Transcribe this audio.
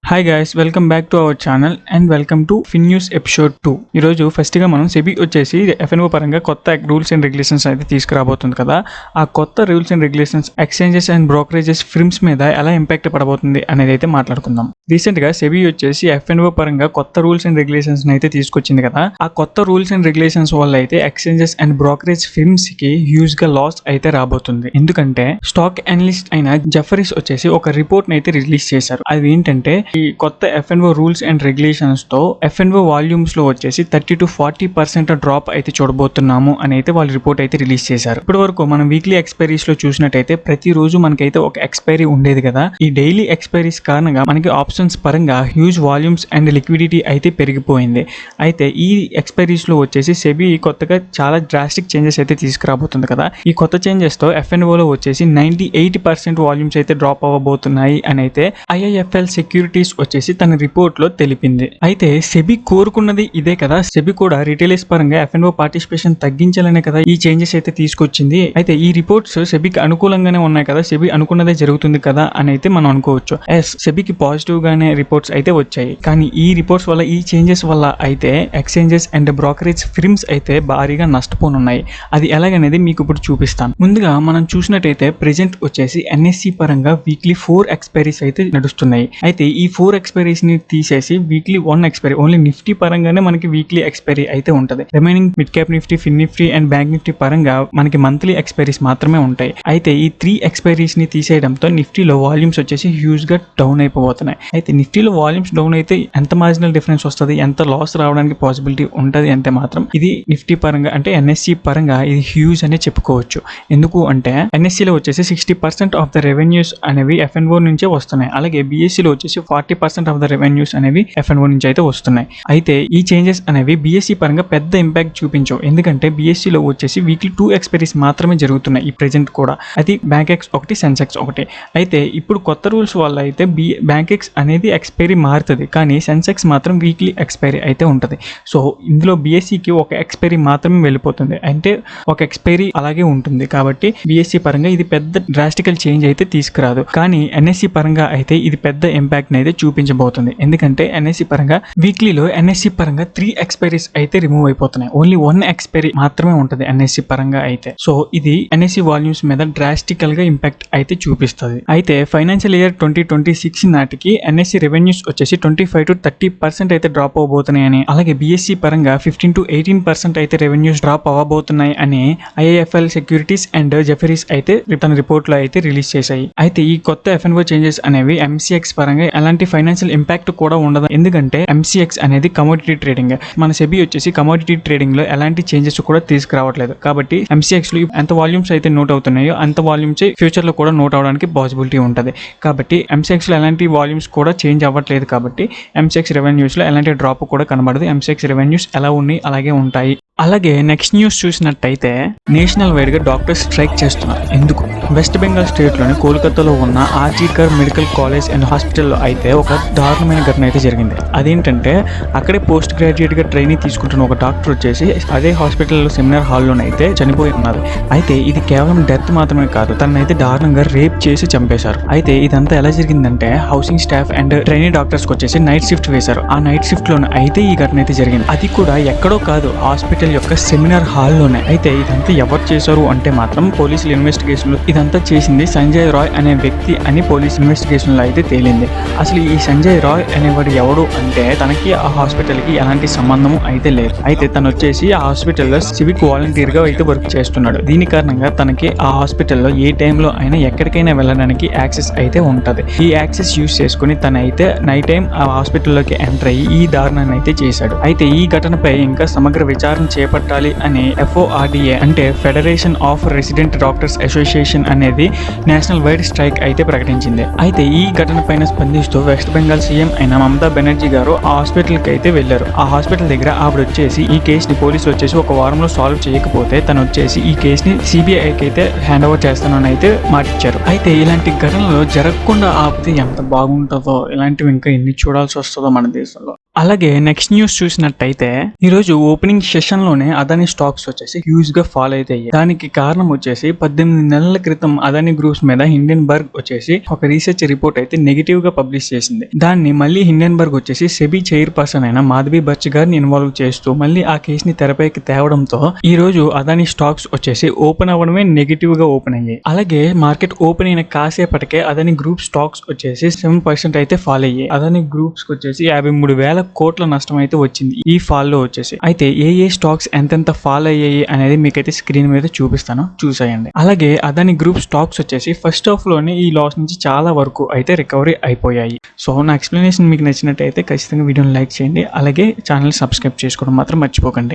Hi guys, welcome back to our channel and welcome to fin news episode 2. ఈరోజు ఫస్ట్గా మనం SEBI వచ్చేసి F&O పరంగా కొత్త రూల్స్ అండ్ రెగ్యులేషన్స్ అయితే తీసుకురాబోతుంది కదా. ఆ కొత్త rules and regulations exchanges and brokerages firms మీద ఎలా ఇంపాక్ట్ పడబోతుంది అనేది అయితే మాట్లాడుకుందాం. రీసెంట్గా సెబీ వచ్చేసి ఎఫ్ఎన్ఓ పరంగా కొత్త రూల్స్ అండ్ రెగ్యులేషన్స్ అయితే తీసుకొచ్చింది కదా. ఆ కొత్త రూల్స్ అండ్ రెగ్యులేషన్స్ వల్ల అయితే ఎక్స్చేంజెస్ అండ్ బ్రోకరేజ్ ఫిర్మ్స్ కి హ్యూజ్ గా లాస్ అయితే రాబోతుంది. ఎందుకంటే స్టాక్ అనలిస్ట్ అయిన జెఫరీస్ వచ్చేసి ఒక రిపోర్ట్ అయితే రిలీజ్ చేశారు. అది ఏంటంటే ఈ కొత్త ఎఫ్ఎన్ఓ రూల్స్ అండ్ రెగ్యులేషన్స్ తో ఎఫ్ఎన్ఓ వాల్యూమ్స్ లో వచ్చేసి 30 to 40% డ్రాప్ అయితే చూడబోతున్నాము అని అయితే వాళ్ళు రిపోర్ట్ అయితే రిలీజ్ చేశారు. ఇప్పటి వరకు మనం వీక్లీ ఎక్స్పైరీస్ లో చూసినట్టయితే ప్రతి రోజు మనకైతే ఒక ఎక్స్పైరీ ఉండేది కదా. ఈ డైలీ ఎక్స్పైరీస్ కారణంగా మనకి ఆప్షన్స్ పరంగా హ్యూజ్ వాల్యూమ్స్ అండ్ లిక్విడిటీ అయితే పెరిగిపోయింది. అయితే ఈ ఎక్స్పైరీస్ లో వచ్చేసి సెబీ కొత్తగా చాలా డ్రాస్టిక్ చేంజెస్ అయితే తీసుకురాబోతుంది కదా. ఈ కొత్త చేంజెస్ తో ఎఫ్ఎన్ఓ లో వచ్చేసి 98% వాల్యూమ్స్ అయితే డ్రాప్ అవ్వబోతున్నాయి అని అయితే ఐఐఎఫ్ఎల్ సెక్యూరిటీస్ వచ్చేసి తన రిపోర్ట్ లో తెలిపింది. అయితే సెబీ కోరుకున్నది ఇదే కదా. సెబీ కూడా రిటైలర్స్ పరంగా ఎఫ్ఎన్ఓ పార్టిసిపేషన్ తగ్గించాలనే కదా ఈ చేంజెస్ అయితే తీసుకొచ్చింది. అయితే ఈ రిపోర్ట్స్ సెబీకి అనుకూలంగానే ఉన్నాయి కదా, సెబీ అనుకున్నదే జరుగుతుంది కదా అని అయితే మనం అనుకోవచ్చు. సెబీకి పాజిటివ్ గానే రిపోర్ట్స్ అయితే వచ్చాయి. కానీ ఈ రిపోర్ట్స్ వల్ల, ఈ చేంజెస్ వల్ల అయితే ఎక్స్చేంజెస్ అండ్ బ్రోకరేజ్ ఫిర్మ్స్ అయితే భారీగా నష్టపోనున్నాయి. అది ఎలాగనేది మీకు ఇప్పుడు చూపిస్తాను. ముందుగా మనం చూసినట్టయితే ప్రెజెంట్ వచ్చేసి ఎన్ఎస్సి పరంగా వీక్లీ 4 ఎక్స్పైరీస్ అయితే నడుస్తున్నాయి. అయితే ఈ 4 ఎక్స్పైరీస్ ని తీసేసి వీక్లీ 1 ఎక్స్పైరీ ఓన్లీ నిఫ్టీ పరంగానే మనకి వీక్లీ ఎక్స్పైరీ అయితే ఉంటది. Remaining mid cap Nifty, Fin Nifty and bank Nifty పరంగా మనకి మంత్లీ ఎక్స్పైరీస్ మాత్రమే ఉంటాయి. అయితే ఈ 3 ఎక్స్పైరీస్ ని తీసేయడంతో నిఫ్టీలో వాల్యూమ్స్ వచ్చేసి హ్యూజ్ గా డౌన్ అయిపోతున్నాయి. అయితే నిఫ్టీలో వాల్యూమ్స్ డౌన్ అయితే ఎంత మార్జినల్ డిఫరెన్స్ వస్తుంది, ఎంత లాస్ రావడానికి పాసిబిలిటీ ఉంటది అంటే మాత్రం ఇది నిఫ్టీ పరంగా అంటే ఎన్ఎస్సి పరంగా ఇది హ్యూజ్ అనే చెప్పుకోవచ్చు. ఎందుకు అంటే ఎన్ఎస్సిలో వచ్చేసి 60% ఆఫ్ ద రెవెన్యూస్ అనేవి ఎఫ్ఎన్ఓ నుంచే వస్తున్నాయి. అలాగే బిఎస్సిలో వచ్చేసి 40% ఆఫ్ ద రెవెన్యూస్ అనేవి ఎఫ్ఎన్ఓ నుంచి అయితే వస్తున్నాయి. అయితే ఈ చేంజెస్ అనేవి బిఎస్సి పరంగా పెద్ద ఇంపాక్ట్ చూపించవు. ఎందుకంటే బిఎస్సిలో వచ్చేసి వీక్లీ 2 ఎక్స్పైరీస్ మాత్రమే జరుగుతున్నాయి ఈ ప్రెజెంట్ కూడా. అది బ్యాంక్ ఎక్స్ ఒకటి, సెన్సెక్స్ ఒకటి. అయితే ఇప్పుడు కొత్త రూల్స్ వల్ల అయితే బ్యాంక్ ఎక్స్ అనేది ఎక్స్పైరీ మారుతుంది, కానీ సెన్సెక్స్ మాత్రం వీక్లీ ఎక్స్పైరీ అయితే ఉంటుంది. సో ఇందులో బిఎస్సికి ఒక ఎక్స్పైరీ మాత్రమే వెళ్ళిపోతుంది, అంటే ఒక ఎక్స్పైరీ అలాగే ఉంటుంది. కాబట్టి బిఎస్సి పరంగా ఇది పెద్ద డ్రాస్టికల్ చేంజ్ అయితే తీసుకురాదు. కానీ ఎన్ఎస్సి పరంగా అయితే ఇది పెద్ద ఇంపాక్ట్ అయితే చూపించబోతుంది. ఎందుకంటే ఎన్ఎస్సి పరంగా వీక్లీలో ఎన్ఎస్సి పరంగా 3 ఎక్స్పైరీస్ అయితే రిమూవ్ అయిపోతున్నాయి. ఓన్లీ 1 ఎక్స్పైరీ మాత్రమే ఉంటుంది ఎన్ఎస్సి పరంగా అయితే. సో ఇది ఎన్ఎస్సి వాల్యూమ్స్ మీద డ్రాస్టికల్ గా ఇంపాక్ట్ అయితే చూపిస్తుంది. అయితే ఫైనాన్షియల్ ఇయర్ 2026 నాటికి ఎన్ఎస్సి రెవెన్యూస్ వచ్చేసి 25 to 30% అయితే డ్రాప్ అవబోతున్నాయని, అలాగే బిఎస్సి పరంగా 15 to 18% అయితే రెవెన్యూస్ డ్రాప్ అవ్వబోతున్నాయి అని ఐఐఎఫ్ఎల్ సెక్యూరిటీస్ అండ్ జెఫరీస్ అయితే తన రిపోర్ట్ లో అయితే రిలీజ్ చేశాయి. అయితే ఈ కొత్త ఎఫ్ఎన్ఓ చేంజెస్ అనేవి ఎంసీఎక్స్ పరంగా ఎలాంటి ఫైనాన్షియల్ ఇంపాక్ట్ కూడా ఉండదు. ఎందుకంటే ఎంసీఎక్స్ అనేది కమోడిటీ ట్రేడింగ్. మన సెబీ వచ్చేసి కమోడిటీ ట్రేడింగ్ లో ఎలాంటి చేంజెస్ కూడా తీసుకురావట్లేదు. కాబట్టి ఎంసీఎక్స్ లో ఎంత వాల్యూమ్స్ అయితే నోట్ అవుతున్నాయో అంత వాల్యూమ్స్ ఫ్యూచర్ లో కూడా నోట్ అవడానికి పాసిబిలిటీ ఉంటుంది. కాబట్టి ఎంసీఎక్స్ లో ఎలాంటి వాల్యూమ్స్ కూడా చేంజ్ అవ్వట్లేదు. కాబట్టి ఎంసీఎక్స్ రెవెన్యూస్ లో ఎలాంటి డ్రాప్ కూడా కనబడదు. ఎంసీఎక్స్ రెవెన్యూస్ ఎలా ఉన్నాయి అలాగే ఉంటాయి. అలాగే నెక్స్ట్ న్యూస్ చూసినట్టయితే నేషనల్ వైడ్ గా డాక్టర్స్ స్ట్రైక్ చేస్తున్నారు. ఎందుకు? వెస్ట్ బెంగాల్ స్టేట్ లోని కోల్కతాలో ఉన్న ఆర్జీకర్ మెడికల్ కాలేజ్ అండ్ హాస్పిటల్లో అయితే ఒక దారుణమైన ఘటన అయితే జరిగింది. అదేంటంటే అక్కడే పోస్ట్ గ్రాడ్యుయేట్ గా ట్రైనింగ్ తీసుకుంటున్న ఒక డాక్టర్ వచ్చేసి అదే హాస్పిటల్లో సెమినార్ హాల్లోనైతే చనిపోయి ఉన్నారు. అయితే ఇది కేవలం డెత్ మాత్రమే కాదు, తనైతే దారుణంగా రేప్ చేసి చంపేశారు. అయితే ఇదంతా ఎలా జరిగిందంటే housing staff and training doctors వచ్చేసి నైట్ షిఫ్ట్ వేశారు. ఆ నైట్ షిఫ్ట్ లోనే అయితే ఈ ఘటన అయితే జరిగింది. అది కూడా ఎక్కడో కాదు, హాస్పిటల్ యొక్క సెమినార్ హాల్లోనే. అయితే ఇదంతా ఎవరు చేశారు అంటే మాత్రం పోలీసుల ఇన్వెస్టిగేషన్ లో ఇదంతా చేసింది సంజయ్ రాయ్ అనే వ్యక్తి అని పోలీస్ ఇన్వెస్టిగేషన్ లో అయితే తేలింది. అసలు ఈ సంజయ్ రాయ్ అనేవాడు ఎవడు అంటే తనకి ఆ హాస్పిటల్ కి ఎలాంటి సంబంధము అయితే లేదు. అయితే తను వచ్చేసి ఆ హాస్పిటల్లో సివిక్ వాలంటీర్ గా అయితే వర్క్ చేస్తున్నాడు. దీని కారణంగా తనకి ఆ హాస్పిటల్లో ఏ టైంలో అయినా ఎక్కడికైనా వెళ్ళడానికి యాక్సెస్ అయితే ఉంటది. ఈ యాక్సెస్ యూజ్ చేసుకుని తన అయితే నైట్ టైం ఆ హాస్పిటల్లోకి ఎంటర్ అయ్యి ఈ దారుణాన్ని అయితే చేశాడు. అయితే ఈ ఘటనపై ఇంకా సమగ్ర విచారణ చేపట్టాలి అని FORDA అంటే federation of resident doctors association అనేది నేషనల్ వైడ్ స్ట్రైక్ అయితే ప్రకటించింది. అయితే ఈ ఘటన పైన స్పందిస్తూ వెస్ట్ బెంగాల్ సీఎం అయిన మమతా బెనర్జీ గారు ఆ హాస్పిటల్ కి అయితే వెళ్లారు. ఆ హాస్పిటల్ దగ్గర ఆవిడ వచ్చేసి ఈ కేసుని పోలీసులు వచ్చేసి ఒక వారంలో సాల్వ్ చేయకపోతే తను వచ్చేసి ఈ కేసుని CBIకి అయితే హ్యాండ్ ఓవర్ చేస్తానని అయితే మాటిచ్చారు. అయితే ఇలాంటి ఘటనలు జరగకుండా ఆపితే ఎంత బాగుంటుందో, ఇలాంటివి ఇంకా ఎన్ని చూడాల్సి వస్తుందో మన దేశంలో. అలాగే నెక్స్ట్ న్యూస్ చూసినట్టయితే ఈ రోజు ఓపెనింగ్ సెషన్ లోనే అదాని స్టాక్స్ వచ్చేసి హ్యూజ్ గా ఫాల్ అయితే అయ్యాయి. దానికి కారణం వచ్చేసి 18 నెలల క్రితం అదాని గ్రూప్స్ మీద హిండెన్బర్గ్ వచ్చేసి ఒక రీసెర్చ్ రిపోర్ట్ అయితే నెగిటివ్ గా పబ్లిష్ చేసింది. దాన్ని మళ్ళీ హిండెన్బర్గ్ వచ్చేసి సెబీ చైర్పర్సన్ అయిన మాధవి బచ్ గారిని ఇన్వాల్వ్ చేస్తూ మళ్ళీ ఆ కేసుని తెరపైకి తేవడంతో ఈ రోజు అదాని స్టాక్స్ వచ్చేసి ఓపెన్ అవ్వడమే నెగిటివ్ గా ఓపెన్ అయ్యాయి. అలాగే మార్కెట్ ఓపెన్ అయిన కాసేపటికే అదాని గ్రూప్ స్టాక్స్ వచ్చేసి 7% అయితే ఫాల్ అయ్యాయి. అదాని గ్రూప్స్ వచ్చేసి 53,000 కోట్ల నష్టం అయితే వచ్చింది ఈ ఫాల్ లో వచ్చేసి. అయితే ఏ స్టాక్స్ ఎంతెంత ఫాల్ అయ్యాయి అనేది మీకైతే స్క్రీన్ మీద చూపిస్తాను, చూసేయండి. అలాగే అదాని గ్రూప్ స్టాక్స్ వచ్చేసి ఫస్ట్ హాఫ్ లోనే ఈ లాస్ నుంచి చాలా వరకు అయితే రికవరీ అయిపోయాయి. సో నా ఎక్స్ప్లెనేషన్ మీకు నచ్చినట్టయితే ఖచ్చితంగా వీడియోని లైక్ చేయండి. అలాగే ఛానల్ సబ్స్క్రైబ్ చేసుకోవడం మాత్రం మర్చిపోకండి.